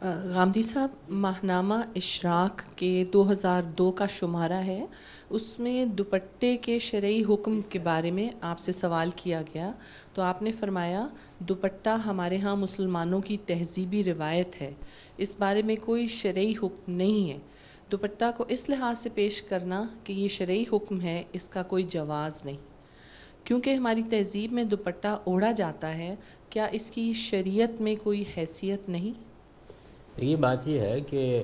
غامدی صاحب، ماہنامہ اشراق کے 2002 کا شمارہ ہے، اس میں دوپٹے کے شرعی حکم کے بارے میں آپ سے سوال کیا گیا تو آپ نے فرمایا دوپٹہ ہمارے ہاں مسلمانوں کی تہذیبی روایت ہے، اس بارے میں کوئی شرعی حکم نہیں ہے۔ دوپٹہ کو اس لحاظ سے پیش کرنا کہ یہ شرعی حکم ہے، اس کا کوئی جواز نہیں، کیونکہ ہماری تہذیب میں دوپٹہ اوڑھا جاتا ہے، کیا اس کی شریعت میں کوئی حیثیت نہیں؟ یہ بات یہ ہے کہ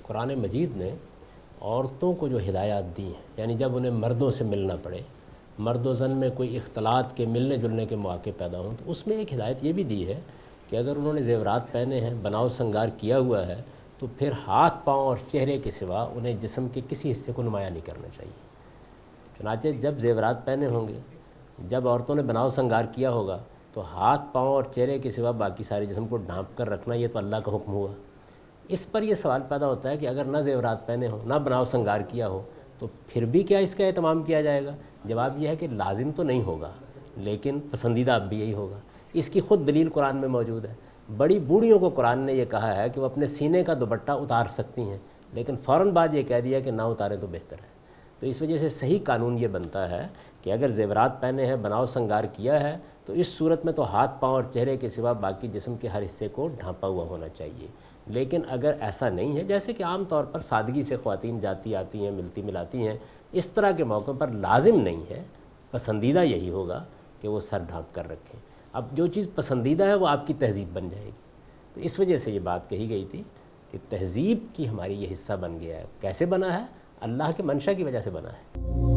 قرآن مجید نے عورتوں کو جو ہدایات دی ہیں، یعنی جب انہیں مردوں سے ملنا پڑے، مرد و زن میں کوئی اختلاط کے ملنے جلنے کے مواقع پیدا ہوں، تو اس میں ایک ہدایت یہ بھی دی ہے کہ اگر انہوں نے زیورات پہنے ہیں، بناؤ سنگار کیا ہوا ہے، تو پھر ہاتھ پاؤں اور چہرے کے سوا انہیں جسم کے کسی حصے کو نمایاں نہیں کرنا چاہیے۔ چنانچہ جب زیورات پہنے ہوں گے، جب عورتوں نے بناؤ سنگار کیا ہوگا، تو ہاتھ پاؤں اور چہرے کے سوا باقی سارے جسم کو ڈھانپ کر رکھنا، یہ تو اللہ کا حکم ہوا۔ اس پر یہ سوال پیدا ہوتا ہے کہ اگر نہ زیورات پہنے ہوں، نہ بناؤ سنگار کیا ہو، تو پھر بھی کیا اس کا اہتمام کیا جائے گا؟ جواب یہ ہے کہ لازم تو نہیں ہوگا، لیکن پسندیدہ اب بھی یہی ہوگا۔ اس کی خود دلیل قرآن میں موجود ہے۔ بڑی بوڑھیوں کو قرآن نے یہ کہا ہے کہ وہ اپنے سینے کا دوپٹہ اتار سکتی ہیں، لیکن فوراً بعد یہ کہہ دیا کہ نہ اتاریں تو بہتر ہے۔ تو اس وجہ سے صحیح قانون یہ بنتا ہے کہ اگر زیورات پہنے ہیں، بناؤ سنگار کیا ہے، تو اس صورت میں تو ہاتھ پاؤں اور چہرے کے سوا باقی جسم کے ہر حصے کو ڈھانپا ہوا ہونا چاہیے۔ لیکن اگر ایسا نہیں ہے، جیسے کہ عام طور پر سادگی سے خواتین جاتی آتی ہیں، ملتی ملاتی ہیں، اس طرح کے موقع پر لازم نہیں ہے، پسندیدہ یہی ہوگا کہ وہ سر ڈھانپ کر رکھیں۔ اب جو چیز پسندیدہ ہے وہ آپ کی تہذیب بن جائے گی۔ تو اس وجہ سے یہ بات کہی گئی تھی کہ تہذیب کی ہماری یہ حصہ بن گیا ہے۔ کیسے بنا ہے؟ اللہ کے منشا کی وجہ سے بنا ہے۔